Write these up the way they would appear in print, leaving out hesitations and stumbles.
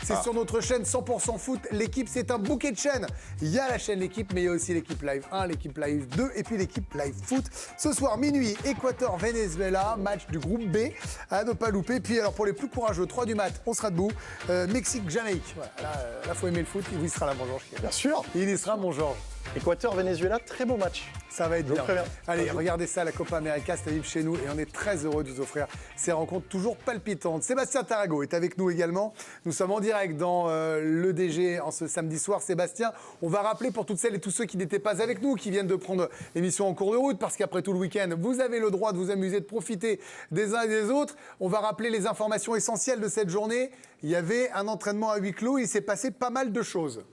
c'est sur notre chaîne 100% foot. L'équipe, c'est un bouquet de chaînes. Il y a la chaîne L'équipe, mais il y a aussi l'équipe Live 1, l'équipe Live 2 et puis l'équipe Live Foot. Ce soir, minuit, Équateur-Venezuela, match du groupe B à ne pas louper. Puis alors pour les plus courageux, 3 du mat, on sera debout. Mexique-Jamaïque. Voilà, là, faut aimer le foot. Il y sera là, mon Georges. Bien sûr. Il y sera, mon Georges. Équateur-Venezuela, très beau match. Ça va être bien. Allez, regardez ça, la Copa América, c'est vivre chez nous et on est très heureux de vous offrir ces rencontres toujours palpitantes. Sébastien Tarago est avec nous également. Nous sommes en direct dans l'EDG en ce samedi soir. Sébastien, on va rappeler pour toutes celles et tous ceux qui n'étaient pas avec nous, qui viennent de prendre l'émission en cours de route, parce qu'après tout le week-end, vous avez le droit de vous amuser, de profiter des uns et des autres. On va rappeler les informations essentielles de cette journée. Il y avait un entraînement à huis clos, il s'est passé pas mal de choses.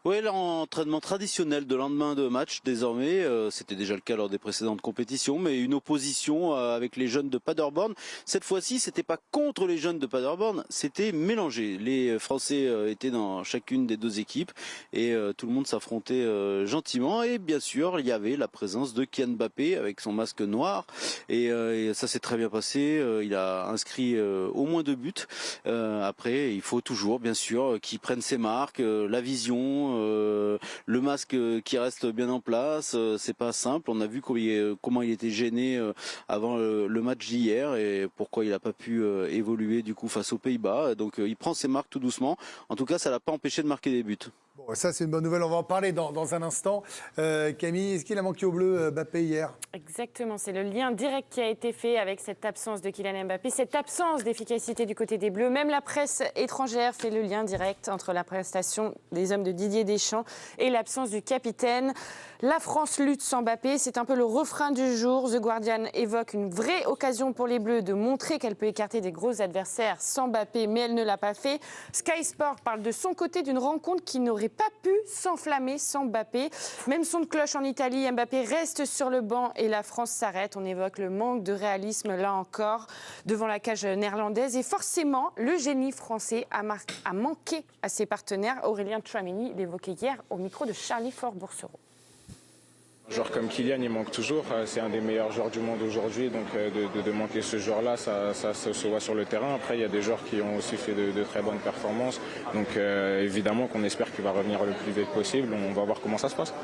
Oui, l'entraînement traditionnel de lendemain de match, désormais, c'était déjà le cas lors des précédentes compétitions, mais une opposition avec les jeunes de Paderborn. Cette fois-ci, c'était pas contre les jeunes de Paderborn, c'était mélangé. Les Français étaient dans chacune des deux équipes et tout le monde s'affrontait gentiment. Et bien sûr, il y avait la présence de Kylian Mbappé avec son masque noir et ça s'est très bien passé. Il a inscrit au moins 2 buts. Après, il faut toujours, bien sûr, qu'il prenne ses marques, la vision. Le masque qui reste bien en place, c'est pas simple. On a vu comment il était gêné avant le match d'hier et pourquoi il n'a pas pu évoluer du coup face aux Pays-Bas. Donc il prend ses marques tout doucement. En tout cas, ça l'a pas empêché de marquer des buts. Bon, ça c'est une bonne nouvelle, on va en parler dans un instant. Camille, est-ce qu'il a manqué au bleu Mbappé hier? Exactement, c'est le lien direct qui a été fait avec cette absence de Kylian Mbappé, cette absence d'efficacité du côté des Bleus. Même la presse étrangère fait le lien direct entre la prestation des hommes de Didier Deschamps et l'absence du capitaine. La France lutte sans Mbappé, c'est un peu le refrain du jour. The Guardian évoque une vraie occasion pour les Bleus de montrer qu'elle peut écarter des gros adversaires sans Mbappé, mais elle ne l'a pas fait. Sky Sport parle de son côté d'une rencontre qui n'aurait pas pu s'enflammer sans Mbappé. Même son de cloche en Italie, Mbappé reste sur le banc et la France s'arrête. On évoque le manque de réalisme, là encore, devant la cage néerlandaise. Et forcément, le génie français a manqué à ses partenaires. Aurélien Tchouaméni l'évoquait hier au micro de Charlie Fort-Boursereau. Un joueur comme Kylian, il manque toujours. C'est un des meilleurs joueurs du monde aujourd'hui. Donc de manquer ce joueur-là, ça se voit sur le terrain. Après, il y a des joueurs qui ont aussi fait de très bonnes performances. Donc évidemment qu'on espère qu'il va revenir le plus vite possible. On va voir comment ça se passe.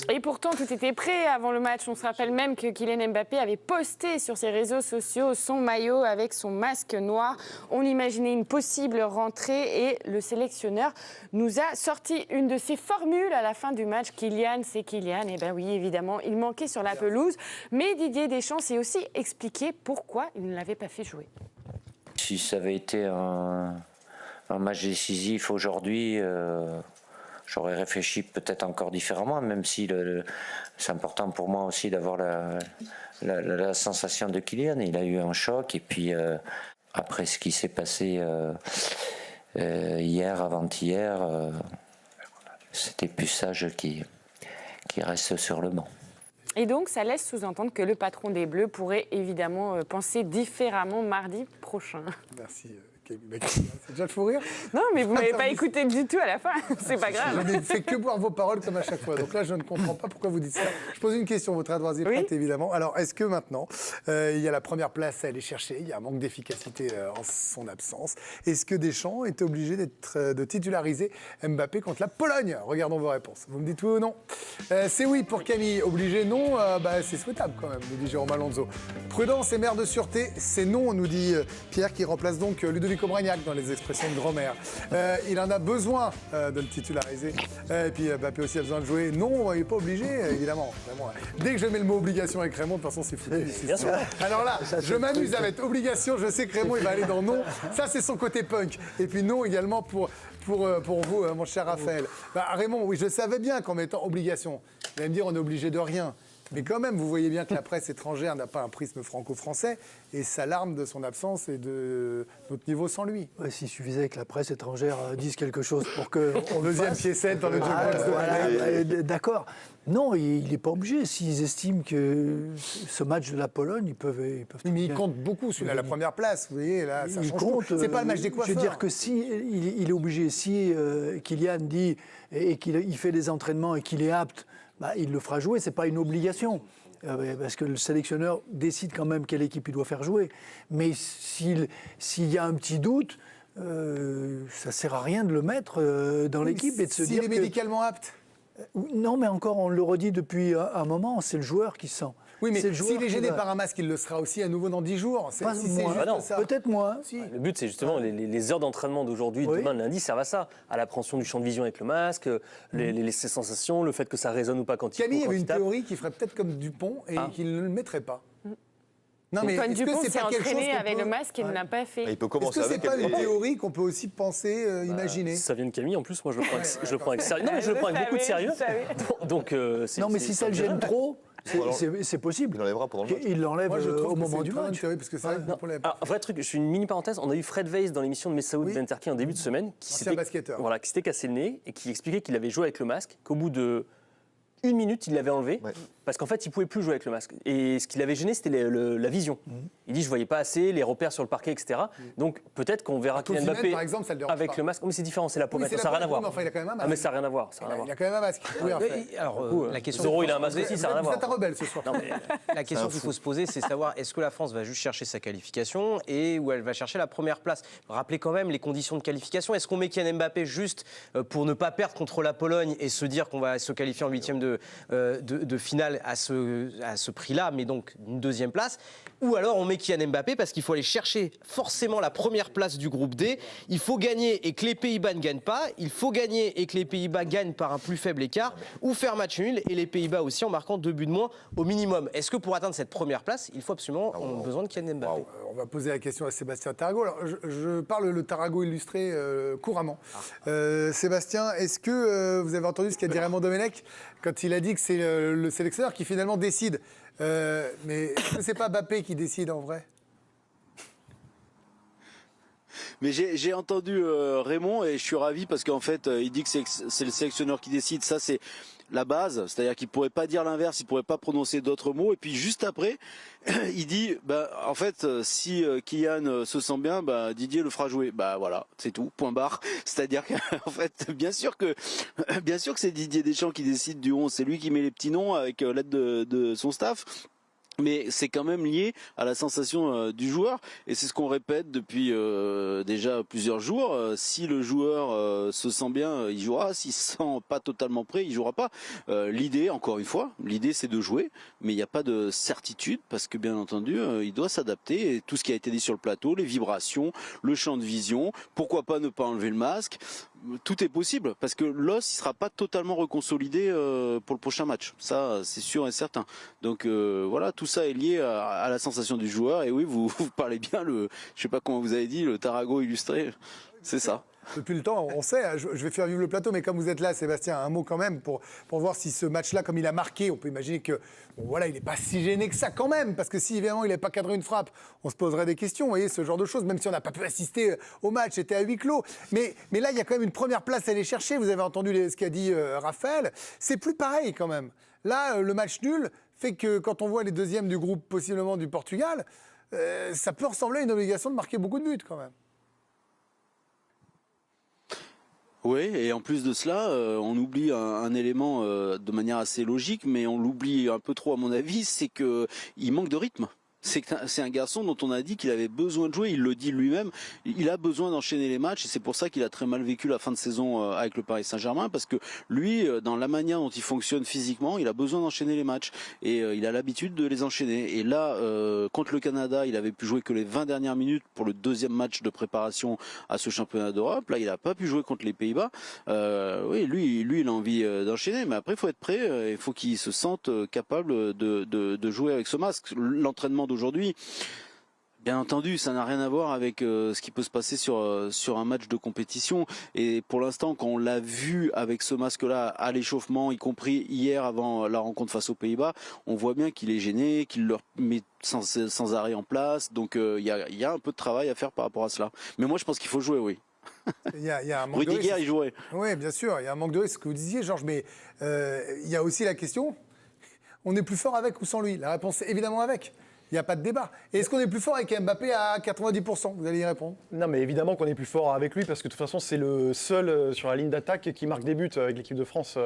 Et pourtant, tout était prêt avant le match. On se rappelle même que Kylian Mbappé avait posté sur ses réseaux sociaux son maillot avec son masque noir. On imaginait une possible rentrée et le sélectionneur nous a sorti une de ses formules à la fin du match. Kylian, c'est Kylian. Et bien oui, évidemment, il manquait sur la pelouse. Mais Didier Deschamps s'est aussi expliqué pourquoi il ne l'avait pas fait jouer. Si ça avait été un match décisif aujourd'hui, j'aurais réfléchi peut-être encore différemment, même si c'est important pour moi aussi d'avoir la sensation de Kylian. Il a eu un choc et puis après ce qui s'est passé hier, avant-hier, c'était plus sage qui reste sur le banc. Et donc, ça laisse sous-entendre que le patron des Bleus pourrait évidemment penser différemment mardi prochain. Merci. C'est déjà le fou rire? Non, mais vous ne m'avez pas écouté du tout à la fin. C'est pas grave. Je n'ai fait que boire vos paroles comme à chaque fois. Donc là, je ne comprends pas pourquoi vous dites ça. Je pose une question, votre adresse est prête, évidemment. Alors, est-ce que maintenant, il y a la première place à aller chercher, il y a un manque d'efficacité en son absence. Est-ce que Deschamps est obligé de titulariser Mbappé contre la Pologne? Regardons vos réponses. Vous me dites oui ou non? C'est oui pour Camille. Obligé, non. C'est souhaitable quand même, nous dit Jérôme Alonso. Prudence et mère de sûreté, c'est non, nous dit Pierre, qui remplace donc Ludovico Bragnac dans les expressions de grand-mère. Il en a besoin de le titulariser. Et puis Mbappé aussi a besoin de jouer. Non, il n'est pas obligé, évidemment. Vraiment. Dès que je mets le mot obligation avec Raymond, de toute façon, c'est foutu. Alors là, je m'amuse à mettre obligation. Je sais que Raymond, il va aller dans non. Ça, c'est son côté punk. Et puis non également pour vous, mon cher Raphaël. Raymond, oui, je savais bien qu'en mettant obligation, il allait me dire on est obligé de rien. Mais quand même, vous voyez bien que la presse étrangère n'a pas un prisme franco-français et s'alarme de son absence et de notre niveau sans lui. Ouais, s'il suffisait que la presse étrangère dise quelque chose pour que... Deuxième piécette dans le jeu D'accord. Non, il n'est pas obligé. S'ils estiment que ce match de la Pologne, ils peuvent mais il compte beaucoup, celui-là, la première place. Vous voyez, là, ça change tout. C'est pas le match des coiffeurs. Je veux dire que si il est obligé, si Kylian dit et qu'il fait des entraînements et qu'il est apte, il le fera jouer, c'est pas une obligation. parce que le sélectionneur décide quand même quelle équipe il doit faire jouer. Mais s'il y a un petit doute, ça ne sert à rien de le mettre dans l'équipe et de se dire s'il est médicalement apte. Non, mais encore, on le redit depuis un moment, c'est le joueur qui sent. Oui, mais s'il est gêné par un masque, il le sera aussi à nouveau dans 10 jours. Pas moins. Peut-être moins. Si. Le but, c'est justement les heures d'entraînement d'aujourd'hui, demain, lundi, servent à ça. À l'appréhension du champ de vision avec le masque, les sensations, le fait que ça résonne ou pas quand il Camille quand avait il une tape. théorie qui ferait peut-être comme Dupont et qu'il ne le mettrait pas. Non, mais Antoine est-ce que Dupont c'est s'est pas quelque chose entraîné qu'on avec peut... le masque et ne l'a pas fait. Il peut Est-ce commencer que c'est avec pas une elle. théorie qu'on peut aussi penser, imaginer? Ça vient de Camille, en plus, moi je le prends avec sérieux. Non, mais je le prends avec beaucoup de sérieux. Donc, Non, mais si ça le gêne trop, c'est possible. Il l'enlèvera pendant le match. Il l'enlève Moi, je trouve au que moment c'est du une très bonne match. théorie, parce que c'est vrai que Dupont l'avait pas. Alors, un vrai truc, je suis une mini parenthèse. On a eu Fred Weiss dans l'émission de Messaoud Oui. Benterki en début de semaine, Ancien basketteur. Voilà, qui s'était cassé le nez et qui expliquait qu'il avait joué avec le masque, qu'au bout de 1 minute, il l'avait enlevé, parce qu'en fait, il ne pouvait plus jouer avec le masque. Et ce qui l'avait gêné, c'était la vision. Il dit, je ne voyais pas assez, les repères sur le parquet, etc. Donc, peut-être qu'on verra Kylian Osimhen, Mbappé par exemple, ça le dérange avec pas. le masque. Oh, mais c'est différent, c'est la Oui, pommette, c'est ça n'a la rien à voir. pommette, mais enfin, il a quand même un Ah, mais masque. ça n'a rien à voir. Ça n'a rien à voir. Il a quand même un masque. Oui, en fait. Alors, la question, Zoro, il a un masque aussi, ça n'a rien à Vous voir. êtes un rebelle ce soir. la question qu'il faut se poser, c'est savoir est-ce que la France va juste chercher sa qualification et où elle va chercher la première place. Rappelez quand même les conditions de qualification. Est-ce qu'on met Kylian Mbappé juste pour ne pas perdre contre la Pologne et se dire qu'on va se qualifier en huitième de finale à ce prix-là, mais donc une deuxième place? Ou alors on met Kylian Mbappé parce qu'il faut aller chercher forcément la première place du groupe D. Il faut gagner et que les Pays-Bas ne gagnent pas. Il faut gagner et que les Pays-Bas gagnent par un plus faible écart. Ou faire match nul et les Pays-Bas aussi en marquant 2 buts de moins au minimum. Est-ce que pour atteindre cette première place, il faut absolument on a besoin de Kylian Mbappé? On va poser la question à Sébastien Tarago. Alors, je parle le Tarago illustré couramment. Sébastien, est-ce que vous avez entendu ce qu'a dit Raymond Domenech quand il a dit que c'est le sélectionneur qui finalement décide? Mais est-ce que c'est pas Mbappé qui décide en vrai? Mais j'ai entendu Raymond et je suis ravi parce qu'en fait, il dit que c'est le sélectionneur qui décide. Ça, c'est la base. C'est-à-dire qu'il pourrait pas dire l'inverse, il pourrait pas prononcer d'autres mots. Et puis juste après, il dit, en fait, si Kylian se sent bien, Didier le fera jouer. Voilà, c'est tout. Point barre. C'est-à-dire qu'en fait, bien sûr que c'est Didier Deschamps qui décide du 11. C'est lui qui met les petits noms avec l'aide de son staff. Mais c'est quand même lié à la sensation du joueur et c'est ce qu'on répète depuis déjà plusieurs jours. Si le joueur se sent bien, il jouera. S'il se sent pas totalement prêt, il jouera pas. L'idée, encore une fois, l'idée c'est de jouer, mais il n'y a pas de certitude parce que bien entendu, il doit s'adapter. Et tout ce qui a été dit sur le plateau, les vibrations, le champ de vision, pourquoi pas ne pas enlever le masque. Tout est possible parce que l'os il sera pas totalement reconsolidé pour le prochain match. Ça, c'est sûr et certain. Donc voilà, tout ça est lié à la sensation du joueur. Et oui, vous parlez bien je sais pas comment vous avez dit, le Tarago illustré. C'est ça. Depuis le temps, on sait, je vais faire vivre le plateau, mais comme vous êtes là, Sébastien, un mot quand même pour voir si ce match-là, comme il a marqué, on peut imaginer que, il n'est pas si gêné que ça quand même, parce que si évidemment il n'avait pas cadré une frappe, on se poserait des questions, vous voyez, ce genre de choses, même si on n'a pas pu assister au match, c'était à huis clos. Mais là, il y a quand même une première place à aller chercher, vous avez entendu ce qu'a dit Raphaël, c'est plus pareil quand même. Là, le match nul fait que quand on voit les deuxièmes du groupe, possiblement du Portugal, ça peut ressembler à une obligation de marquer beaucoup de buts quand même. Oui, et en plus de cela, on oublie un élément de manière assez logique, mais on l'oublie un peu trop à mon avis, c'est que il manque de rythme. C'est un garçon dont on a dit qu'il avait besoin de jouer, il le dit lui-même, il a besoin d'enchaîner les matchs et c'est pour ça qu'il a très mal vécu la fin de saison avec le Paris Saint-Germain parce que lui, dans la manière dont il fonctionne physiquement, il a besoin d'enchaîner les matchs et il a l'habitude de les enchaîner. Et là, contre le Canada, il avait pu jouer que les 20 dernières minutes pour le deuxième match de préparation à ce championnat d'Europe. Là, il n'a pas pu jouer contre les Pays-Bas. Oui, lui, il a envie d'enchaîner, mais après, il faut être prêt, il faut qu'il se sente capable de jouer avec ce masque. L'entraînement d'aujourd'hui, bien entendu, ça n'a rien à voir avec ce qui peut se passer sur un match de compétition. Et pour l'instant, quand on l'a vu avec ce masque-là à l'échauffement, y compris hier avant la rencontre face aux Pays-Bas, on voit bien qu'il est gêné, qu'il leur met sans arrêt en place. Donc il y a un peu de travail à faire par rapport à cela. Mais moi, je pense qu'il faut jouer, oui. Il y a un manque de Rudiger, il jouerait. Oui, bien sûr, il y a un manque de risque, ce que vous disiez, Georges. Mais il y a aussi la question, on est plus fort avec ou sans lui? La réponse, c'est évidemment avec. Il n'y a pas de débat. Et est-ce qu'on est plus fort avec Mbappé à 90%? Vous allez y répondre. Non, mais évidemment qu'on est plus fort avec lui parce que de toute façon, c'est le seul sur la ligne d'attaque qui marque des buts avec l'équipe de France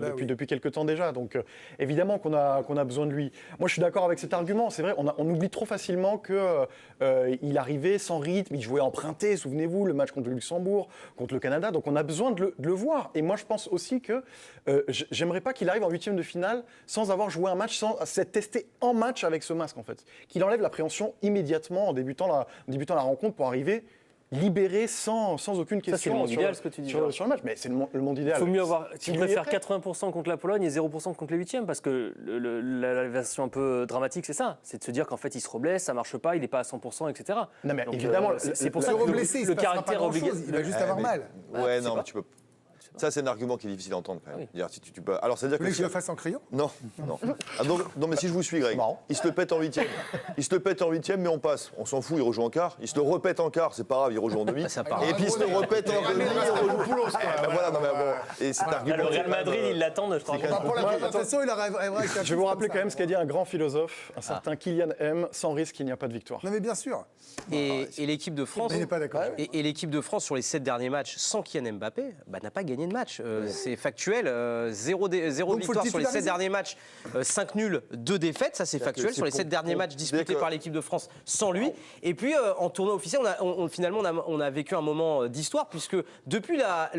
depuis quelques temps déjà. Donc évidemment qu'on a besoin de lui. Moi, je suis d'accord avec cet argument. C'est vrai, on oublie trop facilement qu'il arrivait sans rythme, il jouait emprunté, souvenez-vous, le match contre le Luxembourg, contre le Canada. Donc on a besoin de le voir. Et moi, je pense aussi que j'aimerais pas qu'il arrive en huitième de finale sans avoir joué un match, sans s'être testé en match avec ce masque en fait. Qu'il enlève l'appréhension immédiatement en débutant la rencontre pour arriver libéré sans aucune question. Ça, c'est le monde idéal, ce que tu dis. Sur le match, mais c'est le monde idéal. Il faut mieux avoir. Tu préfères 80% contre la Pologne et 0% contre les huitièmes, parce que la version un peu dramatique, c'est ça. C'est de se dire qu'en fait, il se reblesse, ça marche pas, il n'est pas à 100%, etc. Non, mais Donc, évidemment, c'est pour ça que le caractère obligatoire. Il va juste avoir mal. Ouais, non, mais tu peux. Ça, c'est un argument qui est difficile à entendre quand même. Oui. Dire, si tu peux... Alors, c'est-à-dire que je le fasse en criant? Non, non. Ah, non, mais si je vous suis, Greg, il se le pète en huitième. Il se le pète en huitième, mais on passe. On s'en fout, il rejoue en quart. Il se le repète en quart, c'est pas grave, il rejoue en demi. Et puis il se le repète en demi, il rejoue. Voilà, non, mais bon. Et cet argument. Le Real Madrid, ils l'attendent, je crois. Pour la présentation, il arrivera. Je vais vous rappeler quand même ce qu'a dit un grand philosophe, un certain Kylian M. Sans risque, il n'y a pas de victoire. Non, mais bien sûr. Et l'équipe de France, Il n'est pas d'accord. et l'équipe de France sur les 7 derniers matchs sans Kylian Mbappé, n'a pas gagné de match. C'est factuel. Zéro victoire sur les 7 derniers matchs, 5 nuls, 2 défaites. Ça, c'est factuel. Sur les 7 derniers matchs disputés par l'équipe de France sans lui. Et puis, en tournoi officiel, finalement, on a vécu un moment d'histoire, puisque depuis la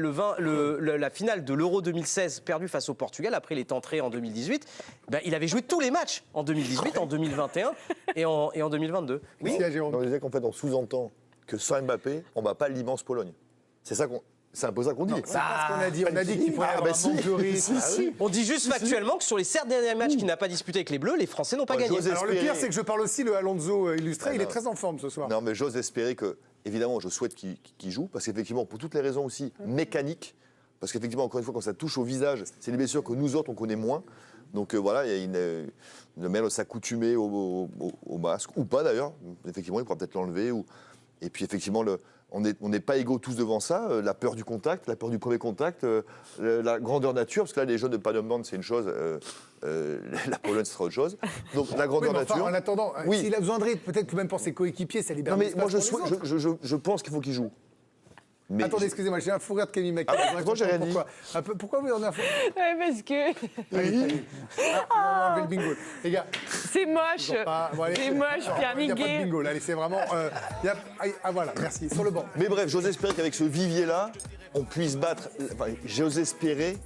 finale de l'Euro 2016 perdue face au Portugal, après il est entré en 2018, il avait joué tous les matchs en 2018, en 2021 et en 2022. Oui, on disait qu'en fait, on sous-entend que sans Mbappé, on ne bat pas l'immense Pologne. C'est un peu ça qu'on dit. C'est pas ce qu'on a dit. On a dit qu'il pourrait y avoir un manque de rythme. On dit juste factuellement que sur les 7 derniers matchs qu'il n'a pas disputé avec les Bleus, les Français n'ont pas gagné. Alors le pire, c'est que je parle aussi le Alonso illustré. Il est très en forme ce soir. Non, mais j'ose espérer que, évidemment, je souhaite qu'il joue, parce qu'effectivement, pour toutes les raisons aussi mécaniques, parce qu'effectivement, encore une fois, quand ça touche au visage, c'est des blessures que nous autres, on connaît moins. Donc voilà, il y a une manière de s'accoutumer au masque, ou pas d'ailleurs. Effectivement, il pourra peut-être l'enlever. Et puis effectivement, on n'est pas égaux tous devant ça. La peur du contact, la peur du premier contact, la grandeur nature, parce que là, les jeunes de Paderborn, c'est une chose, la Pologne, ce sera autre chose. Donc la grandeur nature. En attendant, s'il a besoin de rythme, peut-être que même pour ses coéquipiers, ça libère. Non, mais moi, je pense qu'il faut qu'il joue. Mais attendez, excusez-moi, j'ai un fou rire de Camille Mac. Moi, j'ai rien dit. Pourquoi vous en avez un fou Ouais, parce que. on va enlever le bingo. Les gars. C'est moche. C'est moche, Pierre Il n'y a pas de Miguet. bingo, là. C'est vraiment. Voilà, merci. Sur le banc. Mais bref, j'ose espérer qu'avec ce vivier-là, on puisse battre. Enfin, j'ose espérer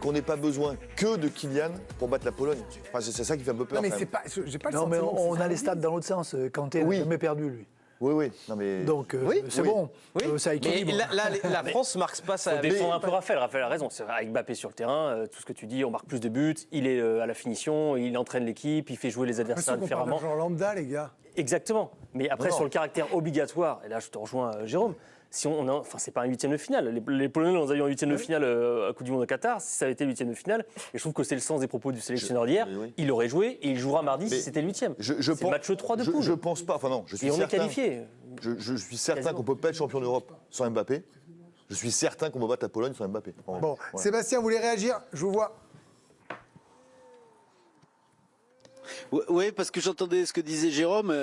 qu'on n'ait pas besoin que de Kylian pour battre la Pologne. Enfin, c'est ça qui fait un peu peur. Non, mais c'est pas. J'ai pas le Non, mais sentiment. on a les stats dans l'autre sens. Kanté n'a jamais perdu, lui. Oui. Non, mais... Donc, c'est bon. Ça équilibre. Mais la France ne marque pas ça. Il faut défendre un peu Raphaël. Raphaël a raison. C'est avec Mbappé sur le terrain, tout ce que tu dis, on marque plus de buts, il est à la finition, il entraîne l'équipe, il fait jouer les adversaires différemment. Genre lambda, les gars. Exactement. Mais après, sur le caractère obligatoire, et là je te rejoins, Jérôme, si c'est pas un huitième de finale. Les Polonais, on les a eu en huitième de finale à Coupe du Monde au Qatar. Si ça avait été le huitième de finale, et je trouve que c'est le sens des propos du sélectionneur d'hier, il aurait joué et il jouera mardi si c'était le huitième. C'est match 3 de poule. Je pense pas. Enfin non, je suis et on certain. est qualifié. Je suis certain qu'on peut pas être champion d'Europe sans Mbappé. Je suis certain qu'on va battre la Pologne sans Mbappé. Bon, Sébastien, vous voulez réagir? Je vous vois. Oui, parce que j'entendais ce que disait Jérôme,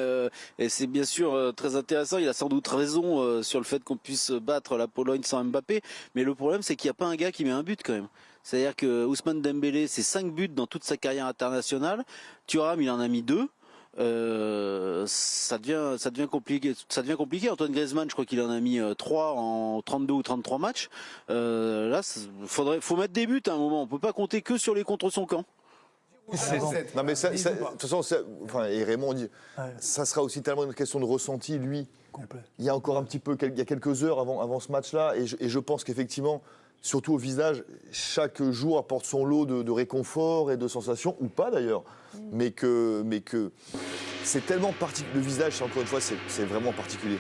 et c'est bien sûr très intéressant. Il a sans doute raison sur le fait qu'on puisse battre la Pologne sans Mbappé, mais le problème c'est qu'il n'y a pas un gars qui met un but quand même. C'est-à-dire que Ousmane Dembélé, c'est 5 buts dans toute sa carrière internationale. Thuram, il en a mis 2. Ça devient compliqué. Antoine Griezmann, je crois qu'il en a mis 3 en 32 ou 33 matchs. Là, faut mettre des buts à un moment. On peut pas compter que sur les contre son camp. Non mais de toute façon, et Raymond dit, ça sera aussi tellement une question de ressenti, lui. Complet. Il y a encore un petit peu, il y a quelques heures avant ce match-là, et je pense qu'effectivement, surtout au visage, chaque jour apporte son lot de réconfort et de sensations, ou pas d'ailleurs, mais que c'est tellement particulier. Le visage, encore une fois, c'est vraiment particulier.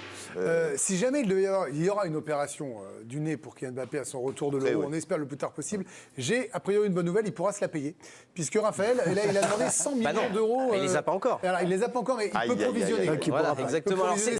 Si jamais il y aura une opération du nez pour Kylian Mbappé à son retour de l'Euro, on espère le plus tard possible, j'ai a priori une bonne nouvelle, il pourra se la payer. Puisque Raphaël, là, il a demandé 100 millions d'euros. Il les a pas encore. Alors, il les a pas encore, mais il peut provisionner. Voilà, exactement.